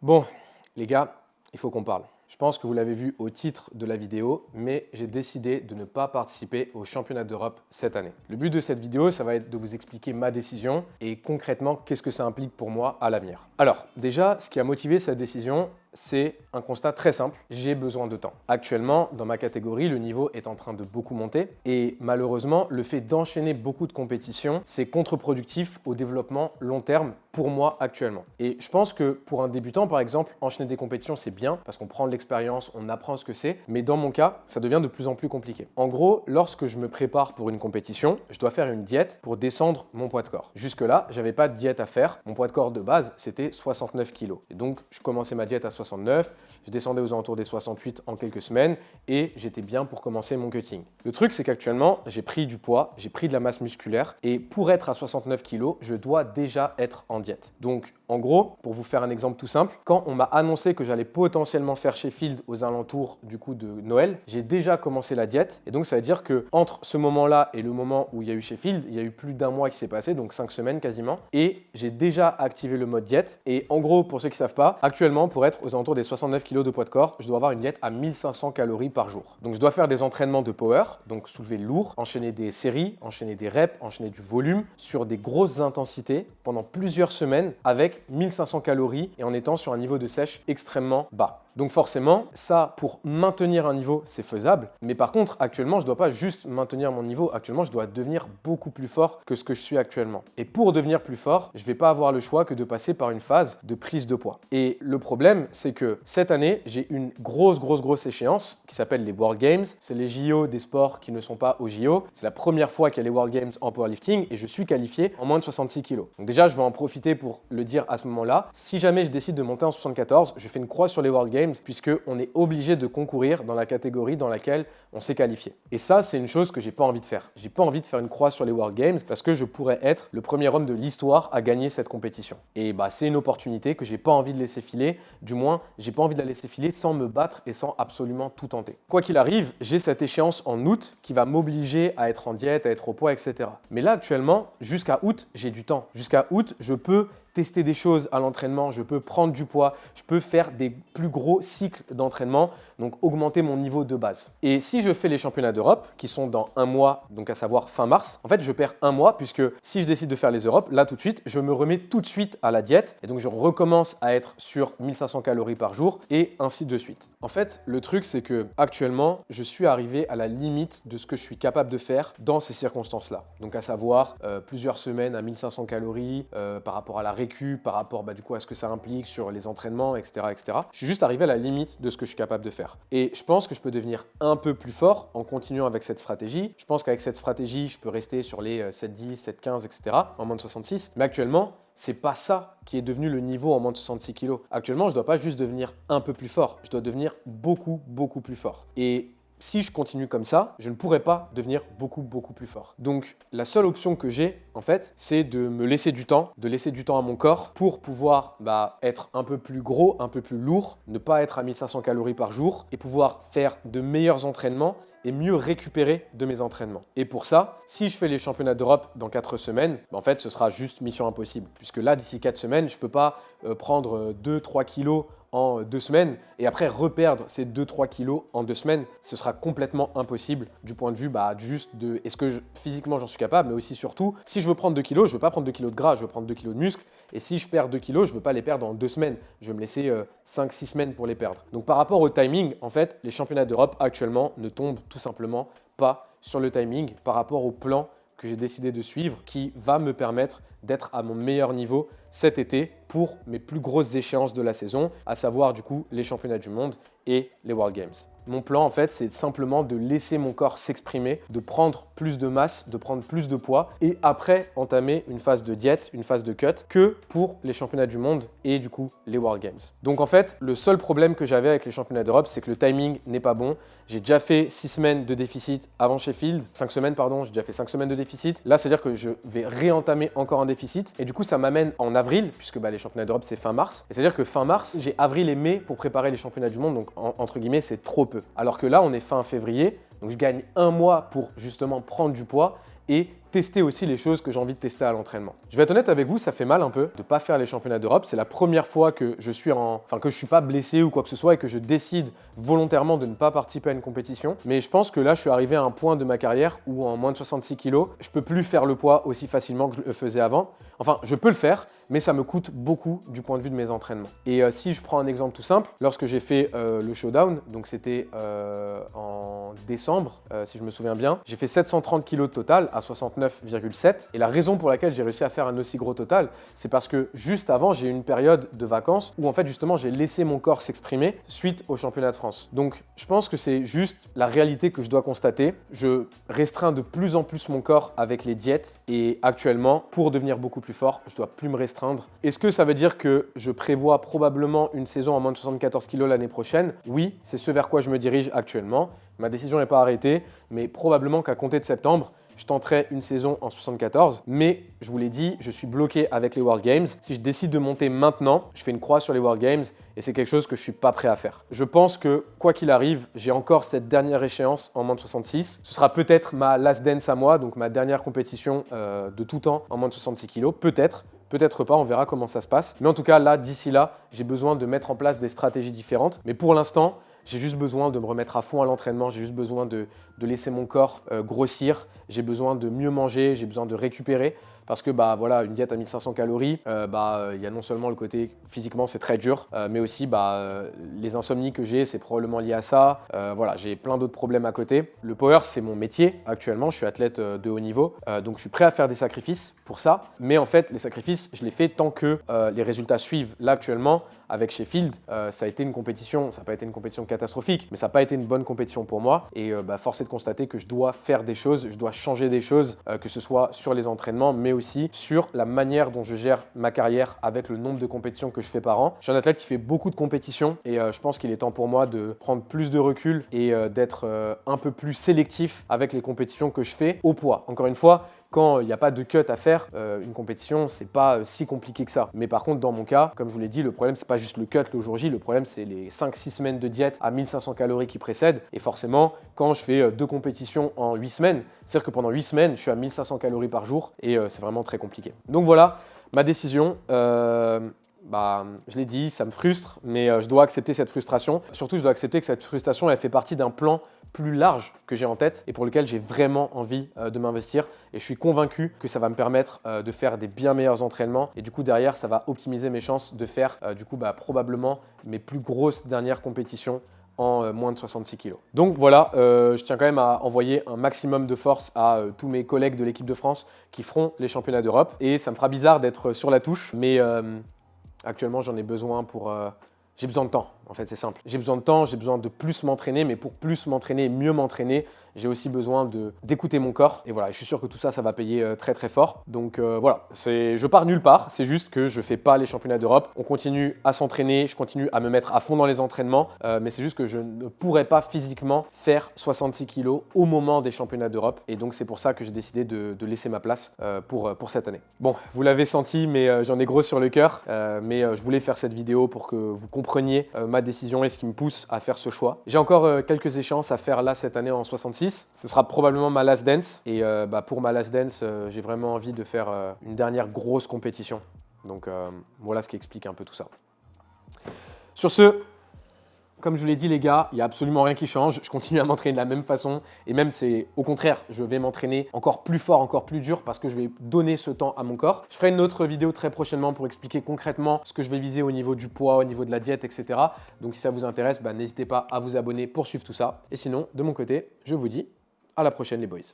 Bon, les gars, il faut qu'on parle. Je pense que vous l'avez vu au titre de la vidéo, mais j'ai décidé de ne pas participer au championnat d'Europe cette année. Le but de cette vidéo, ça va être de vous expliquer ma décision et concrètement qu'est-ce que ça implique pour moi à l'avenir. Alors, déjà, ce qui a motivé cette décision, c'est un constat très simple, j'ai besoin de temps. Actuellement, dans ma catégorie, le niveau est en train de beaucoup monter et malheureusement, le fait d'enchaîner beaucoup de compétitions, c'est contre-productif au développement long terme pour moi actuellement. Et je pense que pour un débutant, par exemple, enchaîner des compétitions, c'est bien parce qu'on prend de l'expérience, on apprend ce que c'est, mais dans mon cas, ça devient de plus en plus compliqué. En gros, lorsque je me prépare pour une compétition, je dois faire une diète pour descendre mon poids de corps. Jusque-là, j'avais pas de diète à faire. Mon poids de corps de base, c'était 69 kg. Et donc, je commençais ma diète à 69, je descendais aux alentours des 68 en quelques semaines et j'étais bien pour commencer mon cutting. Le truc, c'est qu'actuellement, j'ai pris du poids, j'ai pris de la masse musculaire et pour être à 69 kg, je dois déjà être en diète. Donc, en gros, pour vous faire un exemple tout simple, quand on m'a annoncé que j'allais potentiellement faire Sheffield aux alentours du coup de Noël, j'ai déjà commencé la diète et donc ça veut dire que entre ce moment-là et le moment où il y a eu Sheffield, il y a eu plus d'un mois qui s'est passé, donc 5 semaines quasiment, et j'ai déjà activé le mode diète. Et en gros, pour ceux qui ne savent pas, actuellement, pour être aux alentours des 69 kg de poids de corps, je dois avoir une diète à 1500 calories par jour. Donc je dois faire des entraînements de power, donc soulever lourd, enchaîner des séries, enchaîner des reps, enchaîner du volume sur des grosses intensités pendant plusieurs semaines avec 1500 calories et en étant sur un niveau de sèche extrêmement bas. Donc forcément, ça, pour maintenir un niveau, c'est faisable. Mais par contre, actuellement, je ne dois pas juste maintenir mon niveau. Actuellement, je dois devenir beaucoup plus fort que ce que je suis actuellement. Et pour devenir plus fort, je ne vais pas avoir le choix que de passer par une phase de prise de poids. Et le problème, c'est que cette année, j'ai une grosse échéance qui s'appelle les World Games. C'est les JO des sports qui ne sont pas aux JO. C'est la première fois qu'il y a les World Games en powerlifting et je suis qualifié en moins de 66 kg. Donc déjà, je vais en profiter pour le dire à ce moment-là. Si jamais je décide de monter en 74, je fais une croix sur les World Games puisqu'on est obligé de concourir dans la catégorie dans laquelle on s'est qualifié. Et ça, c'est une chose que j'ai pas envie de faire. J'ai pas envie de faire une croix sur les World Games parce que je pourrais être le premier homme de l'histoire à gagner cette compétition. Et c'est une opportunité que j'ai pas envie de laisser filer. Du moins, j'ai pas envie de la laisser filer sans me battre et sans absolument tout tenter. Quoi qu'il arrive, j'ai cette échéance en août qui va m'obliger à être en diète, à être au poids, etc. Mais là, actuellement, jusqu'à août, j'ai du temps. Jusqu'à août, je peux tester des choses à l'entraînement, je peux prendre du poids, je peux faire des plus gros cycles d'entraînement, donc augmenter mon niveau de base. Et si je fais les championnats d'Europe, qui sont dans un mois, donc à savoir fin mars, en fait, je perds un mois, puisque si je décide de faire les Europes, là tout de suite, je me remets tout de suite à la diète, et donc je recommence à être sur 1500 calories par jour, et ainsi de suite. En fait, le truc, c'est que actuellement, je suis arrivé à la limite de ce que je suis capable de faire dans ces circonstances-là. Donc à savoir, plusieurs semaines à 1500 calories, par rapport à la récup, par rapport du coup à ce que ça implique sur les entraînements, etc., etc. Je suis juste arrivé à la limite de ce que je suis capable de faire. Et je pense que je peux devenir un peu plus fort en continuant avec cette stratégie. Je pense qu'avec cette stratégie, je peux rester sur les 7-10, 7-15, etc. en moins de 66. Mais actuellement, c'est pas ça qui est devenu le niveau en moins de 66 kg. Actuellement, je dois pas juste devenir un peu plus fort, je dois devenir beaucoup plus fort. Et si je continue comme ça, je ne pourrai pas devenir beaucoup plus fort. Donc, la seule option que j'ai, en fait, c'est de me laisser du temps, de laisser du temps à mon corps pour pouvoir être un peu plus gros, un peu plus lourd, ne pas être à 1500 calories par jour et pouvoir faire de meilleurs entraînements et mieux récupérer de mes entraînements. Et pour ça, si je fais les championnats d'Europe dans 4 semaines, en fait, ce sera juste mission impossible. Puisque là, d'ici 4 semaines, je ne peux pas prendre 2-3 kilos en 2 semaines et après reperdre ces 2-3 kilos en 2 semaines. Ce sera complètement impossible du point de vue juste de est-ce que physiquement j'en suis capable, mais aussi surtout, si je veux prendre 2 kilos, je ne veux pas prendre 2 kilos de gras, je veux prendre 2 kilos de muscle. Et si je perds 2 kilos, je ne veux pas les perdre en 2 semaines. Je vais me laisser 5-6 semaines pour les perdre. Donc par rapport au timing, en fait, les championnats d'Europe actuellement ne tombent tout simplement pas sur le timing par rapport au plan que j'ai décidé de suivre qui va me permettre d'être à mon meilleur niveau cet été pour mes plus grosses échéances de la saison, à savoir du coup les championnats du monde et les World Games. Mon plan en fait, c'est simplement de laisser mon corps s'exprimer, de prendre plus de masse, de prendre plus de poids et après entamer une phase de diète, une phase de cut que pour les championnats du monde et du coup les World Games. Donc en fait, le seul problème que j'avais avec les championnats d'Europe, c'est que le timing n'est pas bon. J'ai déjà fait 6 semaines de déficit avant Sheffield, 5 semaines pardon, j'ai déjà fait 5 semaines de déficit. Là, c'est-à-dire que je vais réentamer encore un déficit et du coup, ça m'amène en avril puisque les championnats d'Europe c'est fin mars. Et c'est-à-dire que fin mars, j'ai avril et mai pour préparer les championnats du monde, donc entre guillemets, c'est trop peu. Alors que là, on est fin février, donc je gagne un mois pour justement prendre du poids et tester aussi les choses que j'ai envie de tester à l'entraînement. Je vais être honnête avec vous, ça fait mal un peu de ne pas faire les championnats d'Europe. C'est la première fois que je suis que je suis pas blessé ou quoi que ce soit et que je décide volontairement de ne pas participer à une compétition. Mais je pense que là, je suis arrivé à un point de ma carrière où en moins de 66 kg, je peux plus faire le poids aussi facilement que je le faisais avant. Enfin, je peux le faire, mais ça me coûte beaucoup du point de vue de mes entraînements. Et si je prends un exemple tout simple, lorsque j'ai fait le showdown, donc c'était en décembre, si je me souviens bien, j'ai fait 730 kg de total à 69,7. Et la raison pour laquelle j'ai réussi à faire un aussi gros total, c'est parce que juste avant, j'ai eu une période de vacances où en fait justement j'ai laissé mon corps s'exprimer suite au championnat de France. Donc je pense que c'est juste la réalité que je dois constater. Je restreins de plus en plus mon corps avec les diètes et actuellement, pour devenir beaucoup plus fort, je dois plus me restreindre. Est-ce que ça veut dire que je prévois probablement une saison en moins de 74 kg l'année prochaine? Oui, c'est ce vers quoi je me dirige actuellement. Ma décision n'est pas arrêtée, mais probablement qu'à compter de septembre, je tenterai une saison en 74. Mais je vous l'ai dit, je suis bloqué avec les World Games. Si je décide de monter maintenant, je fais une croix sur les World Games et c'est quelque chose que je ne suis pas prêt à faire. Je pense que quoi qu'il arrive, j'ai encore cette dernière échéance en moins de 66. Ce sera peut-être ma last dance à moi, donc ma dernière compétition de tout temps en moins de 66 kg. Peut-être. Peut-être pas, on verra comment ça se passe. Mais en tout cas, là, d'ici là, j'ai besoin de mettre en place des stratégies différentes. Mais pour l'instant, j'ai juste besoin de me remettre à fond à l'entraînement, j'ai juste besoin de laisser mon corps grossir, j'ai besoin de mieux manger, j'ai besoin de récupérer. Parce que voilà, une diète à 1500 calories, il y a non seulement le côté physiquement c'est très dur, mais aussi les insomnies que j'ai, c'est probablement lié à ça. Voilà, j'ai plein d'autres problèmes à côté. Le power, c'est mon métier actuellement, je suis athlète de haut niveau, donc je suis prêt à faire des sacrifices pour ça. Mais en fait, les sacrifices, je les fais tant que les résultats suivent. Là actuellement, avec Sheffield, ça a été une compétition, ça n'a pas été une compétition catastrophique, mais ça n'a pas été une bonne compétition pour moi. Et force est de constater que je dois faire des choses, je dois changer des choses, que ce soit sur les entraînements, mais aussi sur la manière dont je gère ma carrière avec le nombre de compétitions que je fais par an. Je suis un athlète qui fait beaucoup de compétitions et je pense qu'il est temps pour moi de prendre plus de recul et d'être un peu plus sélectif avec les compétitions que je fais au poids. Encore une fois, quand il n'y a pas de cut à faire, une compétition, c'est pas si compliqué que ça. Mais par contre, dans mon cas, comme je vous l'ai dit, le problème, c'est pas juste le cut le jour J, le problème, c'est les 5-6 semaines de diète à 1500 calories qui précèdent. Et forcément, quand je fais 2 compétitions en 8 semaines, c'est-à-dire que pendant 8 semaines, je suis à 1500 calories par jour et c'est vraiment très compliqué. Donc voilà, ma décision. Je l'ai dit, ça me frustre, mais je dois accepter cette frustration. Surtout, je dois accepter que cette frustration, elle fait partie d'un plan plus large que j'ai en tête et pour lequel j'ai vraiment envie de m'investir. Et je suis convaincu que ça va me permettre de faire des bien meilleurs entraînements. Et du coup, derrière, ça va optimiser mes chances de faire probablement mes plus grosses dernières compétitions en moins de 66 kg. Donc voilà, je tiens quand même à envoyer un maximum de force à tous mes collègues de l'équipe de France qui feront les championnats d'Europe. Et ça me fera bizarre d'être sur la touche, mais actuellement, j'en ai besoin pour... J'ai besoin de temps, en fait, c'est simple. J'ai besoin de temps, j'ai besoin de plus m'entraîner, mais pour plus m'entraîner et mieux m'entraîner, j'ai aussi besoin d'écouter mon corps. Et voilà, je suis sûr que tout ça, ça va payer très très fort. Donc voilà, je pars nulle part, c'est juste que je ne fais pas les championnats d'Europe. On continue à s'entraîner, je continue à me mettre à fond dans les entraînements, mais c'est juste que je ne pourrais pas physiquement faire 66 kg au moment des championnats d'Europe. Et donc c'est pour ça que j'ai décidé de laisser ma place pour cette année. Bon, vous l'avez senti, mais j'en ai gros sur le cœur. Mais je voulais faire cette vidéo pour que vous compreniez ma décision et ce qui me pousse à faire ce choix. J'ai encore quelques échéances à faire là cette année en 66. Ce sera probablement ma last dance. Et pour ma last dance, j'ai vraiment envie de faire une dernière grosse compétition. Donc voilà ce qui explique un peu tout ça. Sur ce, comme je vous l'ai dit les gars, il n'y a absolument rien qui change. Je continue à m'entraîner de la même façon. Et même c'est au contraire, je vais m'entraîner encore plus fort, encore plus dur parce que je vais donner ce temps à mon corps. Je ferai une autre vidéo très prochainement pour expliquer concrètement ce que je vais viser au niveau du poids, au niveau de la diète, etc. Donc si ça vous intéresse, n'hésitez pas à vous abonner pour suivre tout ça. Et sinon, de mon côté, je vous dis à la prochaine les boys.